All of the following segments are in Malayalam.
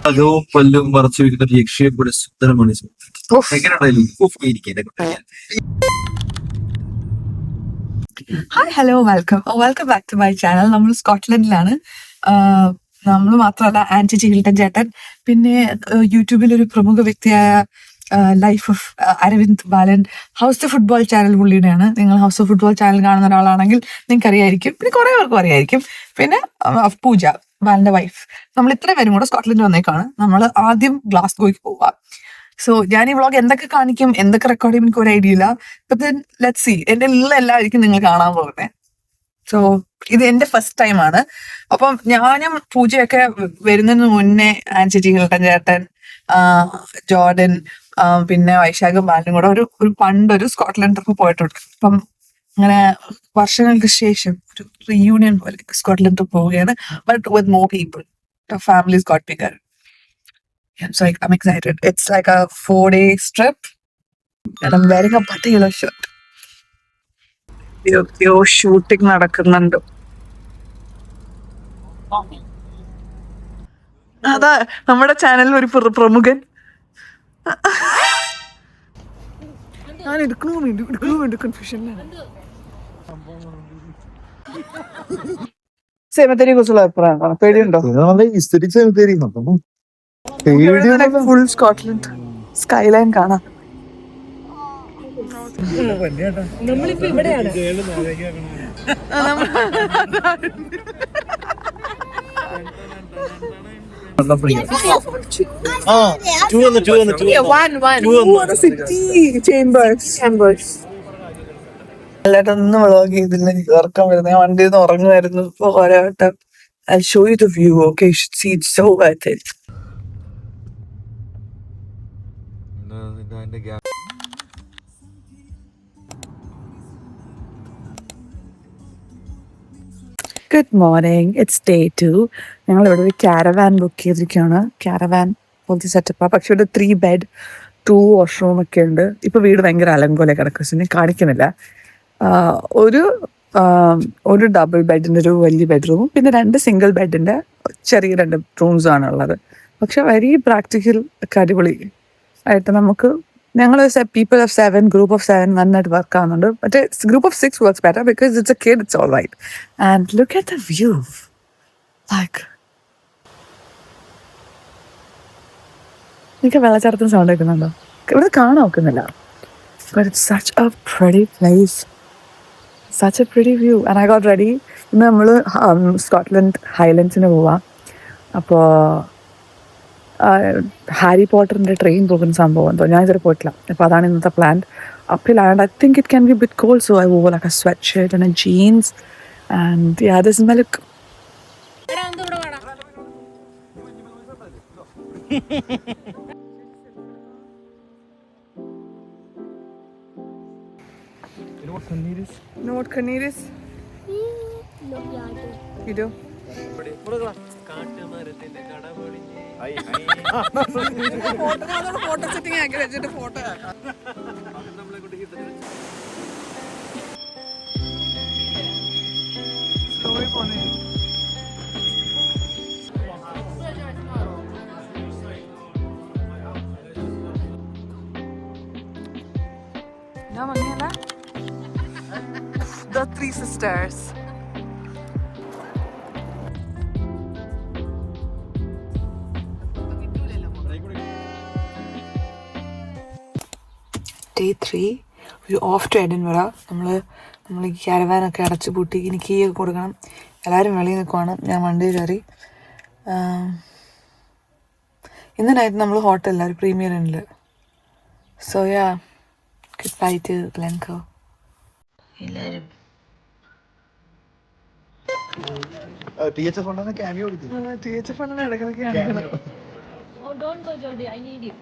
അകവും പല്ലും മറച്ചു വെക്കുന്ന ഒരു യക്ഷിയെപ്പോലെ സുന്ദരമാണ്. Hi hello welcome back to my channel. നമ്മൾ സ്കോട്ട്ലൻഡിലാണ്. നമ്മൾ മാത്രമല്ല, ആന്റി ചികിൽട്ടൻ ചേട്ടൻ, പിന്നെ യൂട്യൂബിൽ ഒരു പ്രമുഖ വ്യക്തിയായ life of Aravind Balan, house of football channel പുള്ളിയുടെയാണ്. നിങ്ങൾ ഹൗസ് ഓഫ് ഫുട്ബോൾ ചാനൽ കാണുന്ന ഒരാളാണെങ്കിൽ നിങ്ങൾക്ക് അറിയായിരിക്കും. പിന്നെ കുറെ പേർക്കും അറിയായിരിക്കും. പിന്നെ പൂജ, ബാലന്റെ വൈഫ്. നമ്മൾ ഇത്രയും പേരും കൂടെ സ്കോട്ട്ലൻഡ് വന്നേക്കാണ്. നമ്മൾ ആദ്യം ഗ്ലാസ്ഗോയ്ക്ക് പോവുക. സോ ഞാൻ ഈ വ്ളോഗ് എന്തൊക്കെ കാണിക്കും, എന്തൊക്കെ റെക്കോർഡ് ചെയ്യും, എനിക്ക് ഒരു ഐഡിയ ഇല്ല. Let's see. എന്റെ എല്ലായിരിക്കും നിങ്ങൾ കാണാൻ പോകുന്നത്. സോ ഇത് എന്റെ ഫസ്റ്റ് ടൈം ആണ്. അപ്പം ഞാനും പൂജയൊക്കെ വരുന്നതിന് മുന്നേ ആന്റി ചികിൽട്ടൻ ചേട്ടൻ, ജോർഡൻ, പിന്നെ വൈശാഖും ബാലനും കൂടെ ഒരു പണ്ടൊരു സ്കോട്ട്ലൻഡ് ട്രിപ്പ് പോയിട്ടുണ്ട്. അപ്പം അങ്ങനെ വർഷങ്ങൾക്ക് ശേഷം ഒരു റീയൂണിയൻ പോലെ സ്കോട്ട്ലൻഡ് ട്രിപ്പ് പോവുകയാണ്. But with more people. Families got bigger. So I'm excited. It's like a 4-day trip, and I'm wearing a button yellow shirt. Shooting നടക്കുന്നുണ്ട്. അതാ നമ്മുടെ ചാനലിൽ ഒരു പ്രമുഖൻ. ഞാൻ എടുക്കണോ കൺഫ്യൂഷനിലാണ്. സെമിത്തേരി കുറിച്ചുള്ള അഭിപ്രായം പേടിയുണ്ടോ? ഫുൾ സ്കോട്ട്ലൻഡ് സ്കൈലൈൻ കാണാം. നമ്മളിപ്പോ ഇവിടെയാണ്. എല്ലായിട്ടൊന്നും വ്ളോഗ് ചെയ്തില്ല. എനിക്ക് ഉറക്കം വരുന്നത്. ഞാൻ വണ്ടിയിൽ നിന്ന് ഉറങ്ങുമായിരുന്നു. ഇപ്പൊ കുറെ വട്ടം I'll show you the view. Okay, you should see. It's so worth it. Good morning. Its day 2. ഞങ്ങൾ ഇവിടെ ഒരു ക്യാരവാൻ ബുക്ക് ചെയ്തിരിക്കുകയാണ്. ക്യാരവാൻ പോലത്തെ സെറ്റപ്പാണ്. പക്ഷെ ഇവിടെ 3 ബെഡ് 2 വാഷ്റൂം ഒക്കെ ഉണ്ട്. ഇപ്പൊ വീട് ഭയങ്കര അലങ്കോലെ കിടക്കും. ഞാൻ കാണിക്കുന്നില്ല. ഒരു ഡബിൾ ബെഡിന്റെ ഒരു വലിയ ബെഡ്റൂമും പിന്നെ 2 സിംഗിൾ ബെഡിന്റെ ചെറിയ 2 റൂംസും ആണ് ഉള്ളത്. പക്ഷെ വെരി പ്രാക്ടിക്കൽ ഒക്കെ അടിപൊളി ആയിട്ട് നമുക്ക് ഞങ്ങൾ പീപ്പിൾ ഓഫ് 7, ഗ്രൂപ്പ് ഓഫ് 7 നന്നായിട്ട് വർക്ക് ആവുന്നുണ്ട്. മറ്റേ group of 6 works better because it's a kid, it's all right. And look at the view. Like എനിക്ക് വെള്ളച്ചാട്ടത്തിന് സൗണ്ട് കേൾക്കുന്നുണ്ടോ? ഇവിടെ കാണാൻ നോക്കുന്നില്ല. But it's such a pretty place, such a pretty view. And I got ready. ഇന്ന് നമ്മൾ സ്കോട്ട്ലൻഡ് ഹൈലൻഡ്സിന് പോവാം. അപ്പോൾ ഹാരി പോട്ടറിൻ്റെ ട്രെയിൻ പോകുന്ന സംഭവം എന്തോ ഞാൻ ഇതുവരെ പോയിട്ടില്ല. അപ്പോൾ അതാണ് ഇന്നത്തെ plan. Upland I think it can be bit cold, so I wore like a sweatshirt and a jeans and yeah this is my look. You know what Khaneer is? No, you do? Photo setting ആക്കി വെച്ചിട്ട് ഫോട്ടോ ഞാൻ ഭംഗിയല്ല. The 3 sisters. Day 3. We off to Edinburgh. നമ്മൾ ഈ ക്യാരവാനൊക്കെ അടച്ചു പൂട്ടി. ഇനി കീ ഒക്കെ കൊടുക്കണം. എല്ലാവരും വെളിയിൽ നിൽക്കുവാണ്. ഞാൻ വണ്ടിയിൽ കയറി. ഇന്ന് നൈറ്റ് നമ്മൾ ഹോട്ടലിൽ ഒരു പ്രീമിയർ ഉണ്ട്. So yeah, goodbye to Glencoe. എല്ലാവരും THF ഉണ്ടെന്ന് ക്യാമിയോ കൊടുത്തു. THF ഉണ്ടെന്ന് ഇടയ്ക്കിടയ്ക്ക് കാണിക്കണം. Oh, don't go, Jody. I need you.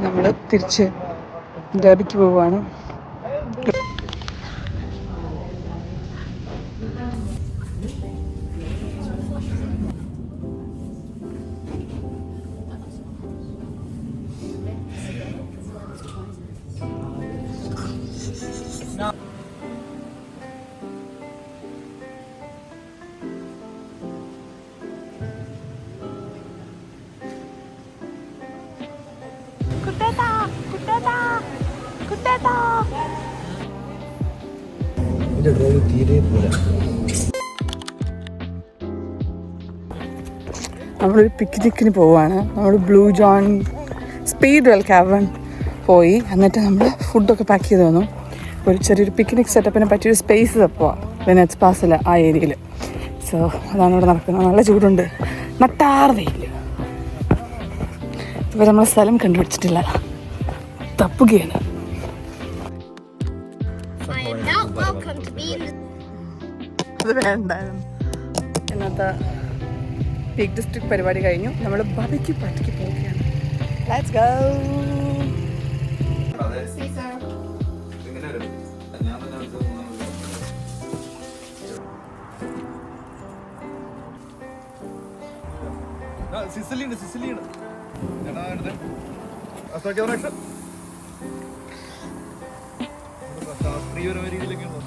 നമ്മൾ തിരിച്ച് ഡാബിക്ക് പോവുകയാണ്. നമ്മളൊരു പിക്നിക്കിന് പോവാണ്. നമ്മൾ ബ്ലൂ ജോൺ സ്പീഡ്വെൽ കാവൺ പോയി. എന്നിട്ട് നമ്മൾ ഫുഡൊക്കെ പാക്ക് ചെയ്ത് തന്നു. ഒരു ചെറിയൊരു പിക്നിക് സെറ്റപ്പിനെ പറ്റിയൊരു സ്പേസ് തപ്പുക വെനസ് പാസിൽ ആ ഏരിയയിൽ. സോ അതാണ് ഇവിടെ നടക്കുന്നത്. നല്ല ചൂടുണ്ട്, നട്ടാർ വെയിൽ. ഇവർ നമ്മളെ സ്ഥലം കണ്ടുപിടിച്ചിട്ടില്ല, തപ്പുകയാണ്. അത് വേണ്ടായിരുന്നു. ഇന്നത്തെ പീക്ക് ഡിസ്ട്രിക്ട് പരിപാടി കഴിഞ്ഞു. നമ്മൾ ബാബയ്ക്ക് പാർട്ടിക്ക് പോവുകയാണ്. Let's go. ശാസ്ത്രീയപരമായ രീതിയിലൊക്കെ ഉണ്ടോ?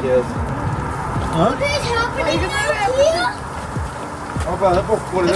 Yes. Huh? അപ്പൊ അത് പൊക്കോളൂ.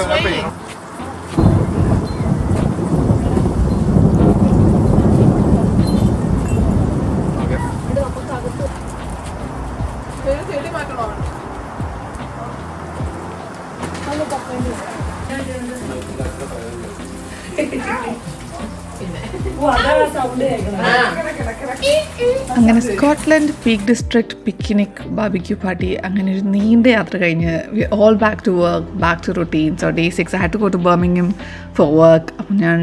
അങ്ങനെ Scotland Peak District picnic barbecue party അങ്ങനെ ഒരു നീണ്ട യാത്ര കഴിഞ്ഞ് all back to work, back to routine. So day 6 I had to go to Birmingham for work. അപ്പം ഞാൻ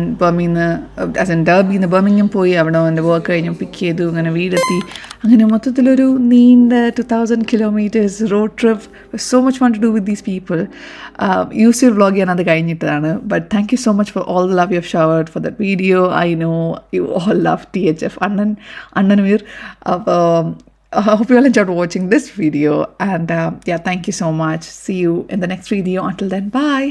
ഡർബിന്ന് ബർമിംഗം പോയി. അവിടെ എൻ്റെ വർക്ക് കഴിഞ്ഞു പിക്ക് ചെയ്തു, അങ്ങനെ വീടെത്തി. അങ്ങനെ മൊത്തത്തിലൊരു നീണ്ട 2000 kilometers road trip. So much fun to do with these people. Used vlog ചെയ്യാൻ അത് കഴിഞ്ഞിട്ടാണ്. But thank you so much for all the love you have showered for that video. I know you all love THF അണ്ണൻവീർ. I hope you all enjoyed watching this video, and yeah, thank you so much. See you in the next video. Until then, bye.